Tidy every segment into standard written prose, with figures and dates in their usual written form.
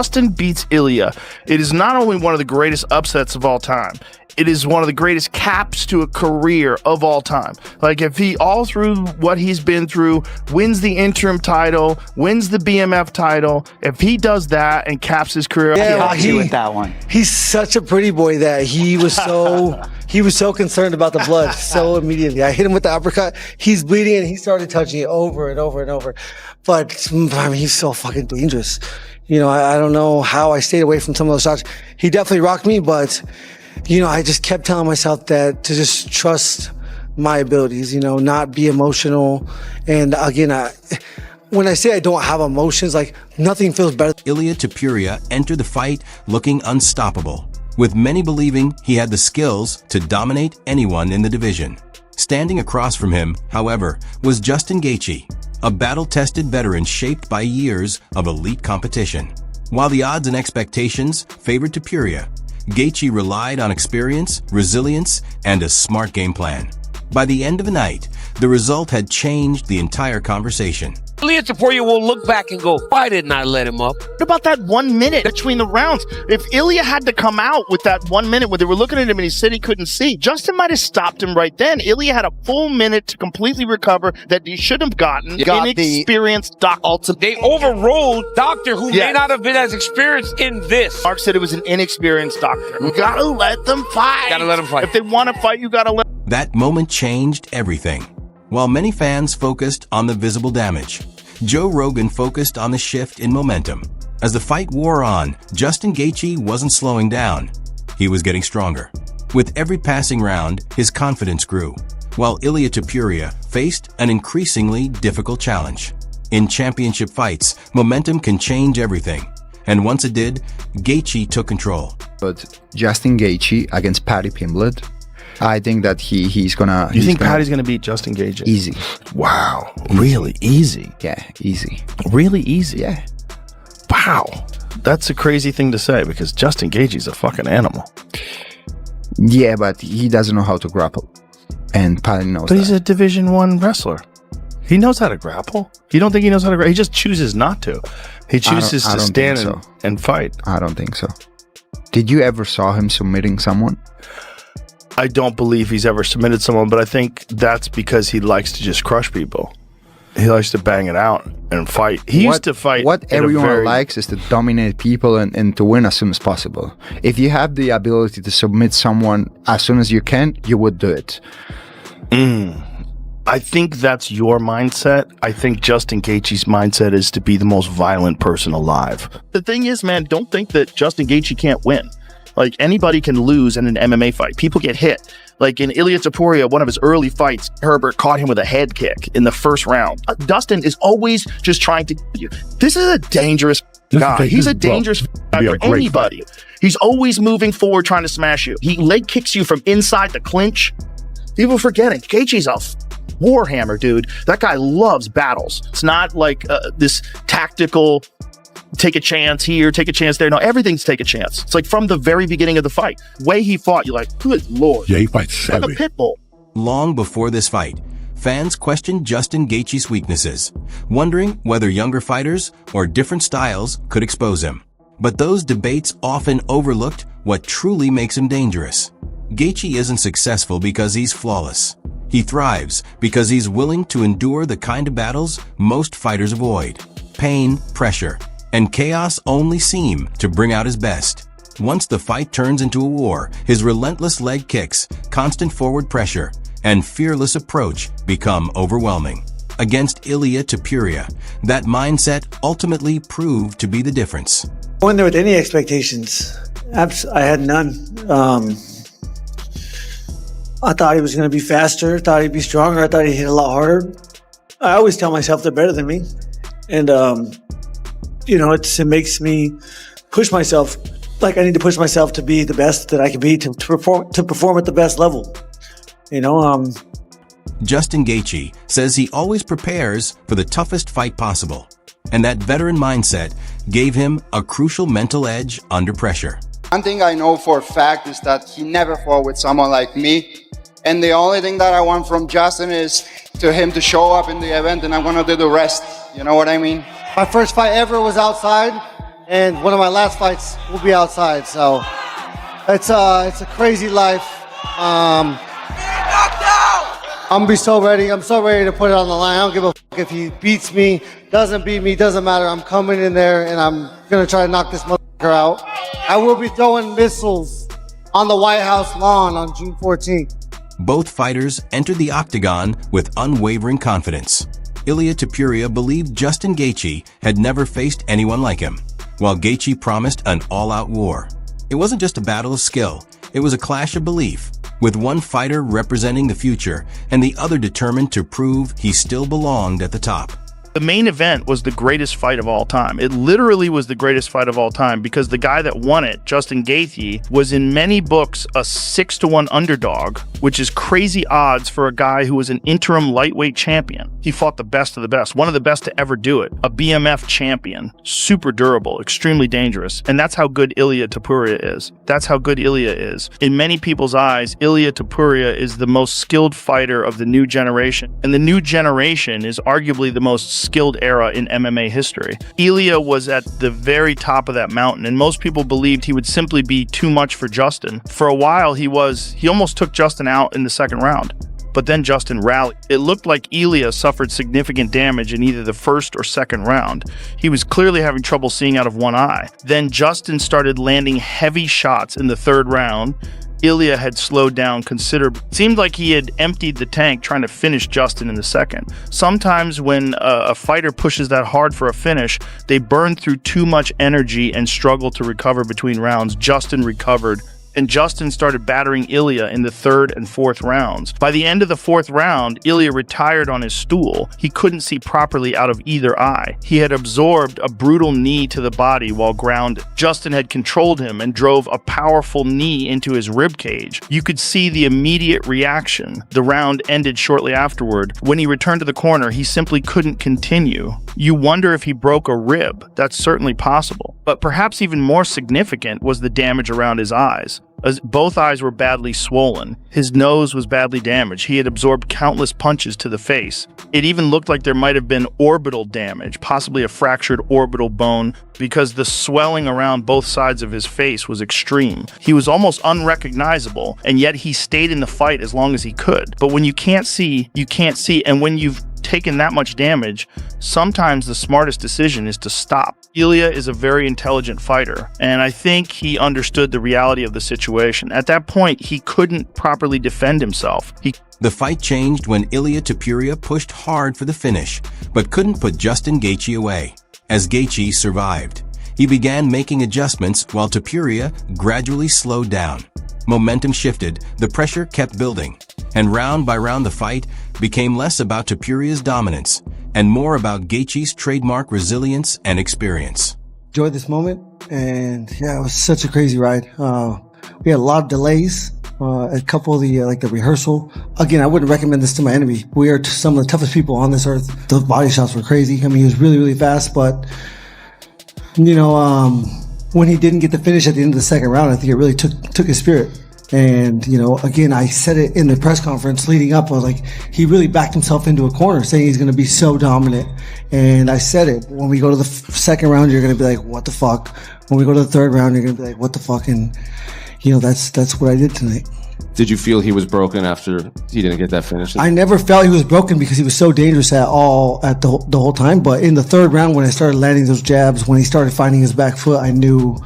Justin beats Ilia, it is not only one of the greatest upsets of all time, it is one of the greatest caps to a career of all time. Like, if he, all through what he's been through, wins the interim title, wins the BMF title, if he does that and caps his career, he with that one. He's such a pretty boy that he was so concerned about the blood so immediately. I hit him with the uppercut. He's bleeding and he started touching it over and over and over. But I mean, he's so fucking dangerous. You know, I don't know how I stayed away from some of those shots. He definitely rocked me, but you know, I just kept telling myself that to just trust my abilities, you know, not be emotional. And again, when I say I don't have emotions, like, nothing feels better. Ilia Topuria entered the fight looking unstoppable, with many believing he had the skills to dominate anyone in the division. Standing across from him, however, was Justin Gaethje, a battle-tested veteran shaped by years of elite competition. While the odds and expectations favored Topuria, Gaethje relied on experience, resilience, and a smart game plan. By the end of the night, the result had changed the entire conversation. Ilia Topuria will look back and go, why didn't I let him up? What about that 1 minute between the rounds? If Ilia had to come out with that 1 minute where they were looking at him and he said he couldn't see, Justin might have stopped him right then. Ilia had a full minute to completely recover that he should have gotten. Inexperienced doctor. They overruled Doctor who may not have been as experienced in this. Mark said it was an inexperienced doctor. You gotta let them fight. Gotta let them fight. If they want to fight, you gotta let them. That moment changed everything. While many fans focused on the visible damage, Joe Rogan focused on the shift in momentum. As the fight wore on, Justin Gaethje wasn't slowing down. He was getting stronger. With every passing round, his confidence grew, while Ilia Topuria faced an increasingly difficult challenge. In championship fights, momentum can change everything. And once it did, Gaethje took control. But Justin Gaethje against Paddy Pimblett, I think that he's gonna... You think Paddy's gonna beat Justin Gaethje? Easy. Wow. Really easy? Yeah, easy. Really easy? Yeah. Wow. That's a crazy thing to say because Justin Gaethje's a fucking animal. Yeah, but he doesn't know how to grapple. And Paddy knows that. But he's a Division I wrestler. He knows how to grapple. You don't think he knows how to grapple? He just chooses not to. He chooses to stand and fight. I don't think so. Did you ever saw him submitting someone? I don't believe he's ever submitted someone, but I think that's because he likes to just crush people. He likes to bang it out and fight. He used to fight. What everyone likes is to dominate people and to win as soon as possible. If you have the ability to submit someone as soon as you can, you would do it. I think that's your mindset. I think Justin Gaethje's mindset is to be the most violent person alive. The thing is, man, don't think that Justin Gaethje can't win. Like, anybody can lose in an MMA fight. People get hit. Like in Ilia Topuria, one of his early fights, Herbert caught him with a head kick in the first round. Dustin is always just trying to... This is a dangerous guy. He's a dangerous guy for anybody. He's always moving forward, trying to smash you. He leg kicks you from inside the clinch. People forget it. Gaethje's a warhammer, dude. That guy loves battles. It's not like this tactical... take a chance here, take a chance there. No, everything's take a chance. It's like from the very beginning of the fight. Way he fought, you're like, good Lord. Yeah, he fights savvy. Like a pit bull. Long before this fight, fans questioned Justin Gaethje's weaknesses, wondering whether younger fighters or different styles could expose him. But those debates often overlooked what truly makes him dangerous. Gaethje isn't successful because he's flawless. He thrives because he's willing to endure the kind of battles most fighters avoid. Pain, pressure, and chaos only seem to bring out his best. Once the fight turns into a war, his relentless leg kicks, constant forward pressure, and fearless approach become overwhelming. Against Ilia Topuria, that mindset ultimately proved to be the difference. I went there with any expectations. I had none. I thought he was going to be faster, thought he'd be stronger, I thought he'd hit a lot harder. I always tell myself they're better than me. And, you know, it makes me push myself. Like I need to push myself to be the best that I can be, to perform at the best level. You know, Justin Gaethje says he always prepares for the toughest fight possible, and that veteran mindset gave him a crucial mental edge under pressure. One thing I know for a fact is that he never fought with someone like me, and the only thing that I want from Justin is to him to show up in the event, and I'm gonna do the rest. You know what I mean? My first fight ever was outside, and one of my last fights will be outside. So it's a crazy life. I'm gonna be so ready. I'm so ready to put it on the line. I don't give a fuck if he beats me, doesn't beat me, doesn't matter. I'm coming in there and I'm gonna try to knock this motherfucker out. I will be throwing missiles on the White House lawn on June 14th. Both fighters entered the octagon with unwavering confidence. Ilia Topuria believed Justin Gaethje had never faced anyone like him, while Gaethje promised an all-out war. It wasn't just a battle of skill, it was a clash of belief, with one fighter representing the future and the other determined to prove he still belonged at the top. The main event was the greatest fight of all time. It literally was the greatest fight of all time because the guy that won it, Justin Gaethje, was in many books a 6-1 underdog, which is crazy odds for a guy who was an interim lightweight champion. He fought the best of the best, one of the best to ever do it, a BMF champion, super durable, extremely dangerous. And that's how good Ilia Topuria is. That's how good Ilia is. In many people's eyes, Ilia Topuria is the most skilled fighter of the new generation. And the new generation is arguably the most skilled era in MMA history. Ilia was at the very top of that mountain, and most people believed he would simply be too much for Justin. For a while, he almost took Justin out in the second round. But then Justin rallied. It looked like Ilia suffered significant damage in either the first or second round. He was clearly having trouble seeing out of one eye. Then Justin started landing heavy shots in the third round. Ilia had slowed down considerably. It seemed like he had emptied the tank trying to finish Justin in the second. Sometimes when a fighter pushes that hard for a finish, they burn through too much energy and struggle to recover between rounds. Justin recovered, and Justin started battering Ilia in the third and fourth rounds. By the end of the fourth round, Ilia retired on his stool. He couldn't see properly out of either eye. He had absorbed a brutal knee to the body while grounded. Justin had controlled him and drove a powerful knee into his rib cage. You could see the immediate reaction. The round ended shortly afterward. When he returned to the corner, he simply couldn't continue. You wonder if he broke a rib. That's certainly possible. But perhaps even more significant was the damage around his eyes. As both eyes were badly swollen. His nose was badly damaged. He had absorbed countless punches to the face. It even looked like there might have been orbital damage, possibly a fractured orbital bone, because the swelling around both sides of his face was extreme. He was almost unrecognizable, and yet he stayed in the fight as long as he could. But when you can't see, you can't see, and when you've taken that much damage, sometimes the smartest decision is to stop. Ilia is a very intelligent fighter, and I think he understood the reality of the situation. At that point, he couldn't properly defend himself. The fight changed when Ilia Topuria pushed hard for the finish, but couldn't put Justin Gaethje away. As Gaethje survived, he began making adjustments while Topuria gradually slowed down. Momentum shifted, the pressure kept building, and round by round the fight became less about Topuria's dominance and more about Gaethje's trademark resilience and experience. Enjoyed this moment, and yeah, it was such a crazy ride. We had a lot of delays. A couple of the rehearsal. Again, I wouldn't recommend this to my enemy. We are some of the toughest people on this earth. The body shots were crazy. I mean, he was really, really fast, but when he didn't get the finish at the end of the second round, I think it really took his spirit. And, again, I said it in the press conference leading up. I was like, he really backed himself into a corner saying he's going to be so dominant. And I said it. When we go to the second round, you're going to be like, what the fuck? When we go to the third round, you're going to be like, what the fuck? And, that's what I did tonight. Did you feel he was broken after he didn't get that finish? I never felt he was broken because he was so dangerous at the whole time. But in the third round, when I started landing those jabs, when he started finding his back foot, I knew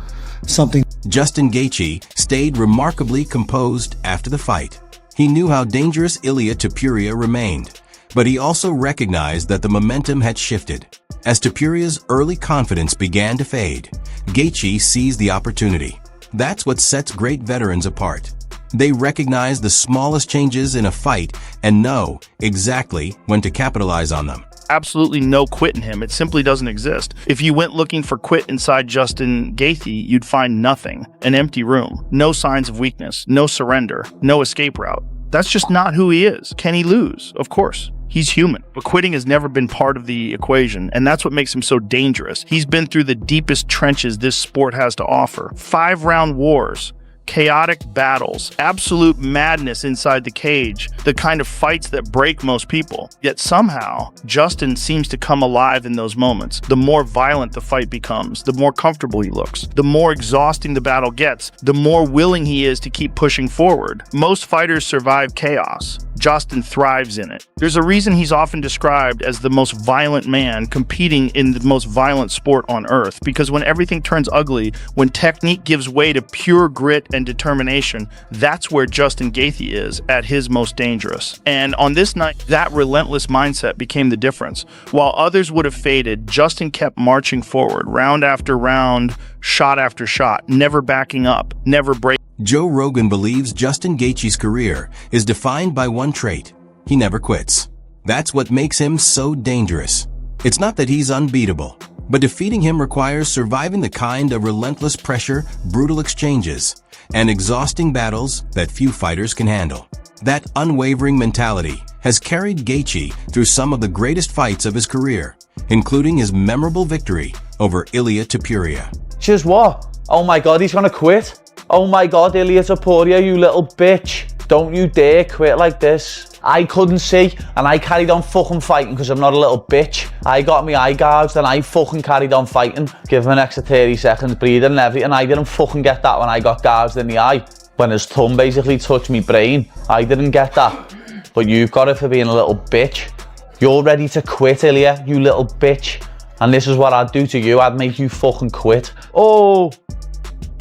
something. Justin Gaethje stayed remarkably composed after the fight. He knew how dangerous Ilia Topuria remained, but he also recognized that the momentum had shifted. As Topuria's early confidence began to fade, Gaethje seized the opportunity. That's what sets great veterans apart. They recognize the smallest changes in a fight and know exactly when to capitalize on them. Absolutely no quit in him. It simply doesn't exist. If you went looking for quit inside Justin Gaethje, you'd find nothing. An empty room. No signs of weakness. No surrender. No escape route. That's just not who he is. Can he lose? Of course. He's human, but quitting has never been part of the equation, and that's what makes him so dangerous. He's been through the deepest trenches this sport has to offer. 5-round wars. chaotic battles, absolute madness inside the cage, the kind of fights that break most people. Yet somehow, Justin seems to come alive in those moments. The more violent the fight becomes, the more comfortable he looks, the more exhausting the battle gets, the more willing he is to keep pushing forward. Most fighters survive chaos. Justin thrives in it. There's a reason he's often described as the most violent man competing in the most violent sport on earth, because when everything turns ugly, when technique gives way to pure grit and determination, that's where Justin Gaethje is at his most dangerous. And on this night, that relentless mindset became the difference. While others would have faded, Justin kept marching forward, round after round, shot after shot, never backing up, never breaking. Joe Rogan believes Justin Gaethje's career is defined by one trait: he never quits. That's what makes him so dangerous. It's not that he's unbeatable, but defeating him requires surviving the kind of relentless pressure, brutal exchanges, and exhausting battles that few fighters can handle. That unwavering mentality has carried Gaethje through some of the greatest fights of his career, including his memorable victory over Ilia Topuria. Just what? Oh my God, he's gonna quit. Oh my God, Ilia Topuria, you little bitch. Don't you dare quit like this. I couldn't see, and I carried on fucking fighting because I'm not a little bitch. I got my eye gouged and I fucking carried on fighting. Give him an extra 30 seconds breathing and everything. I didn't fucking get that when I got gouged in the eye. When his thumb basically touched me brain, I didn't get that. But you've got it for being a little bitch. You're ready to quit, Ilia, you little bitch. And this is what I'd do to you. I'd make you fucking quit. Oh!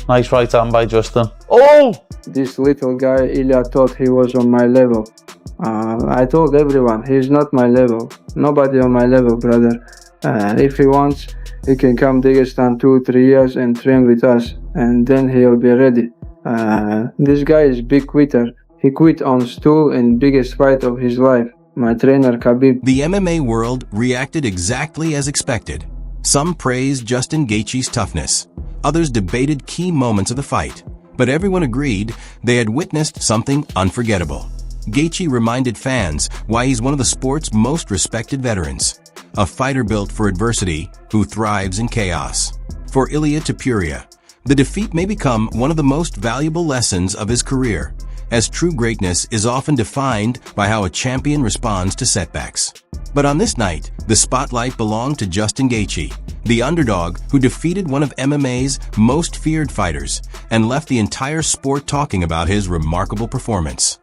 Nice right hand by Justin. Oh! This little guy, Ilia, thought he was on my level. I told everyone, he's not my level. Nobody on my level, brother. If he wants, he can come Dagestan 2-3 years and train with us, and then he'll be ready. This guy is big quitter. He quit on stool in biggest fight of his life. My trainer, Khabib. The MMA world reacted exactly as expected. Some praised Justin Gaethje's toughness. Others debated key moments of the fight. But everyone agreed they had witnessed something unforgettable. Gaethje reminded fans why he's one of the sport's most respected veterans. A fighter built for adversity who thrives in chaos. For Ilia Topuria, the defeat may become one of the most valuable lessons of his career, as true greatness is often defined by how a champion responds to setbacks. But on this night, the spotlight belonged to Justin Gaethje, the underdog who defeated one of MMA's most feared fighters and left the entire sport talking about his remarkable performance.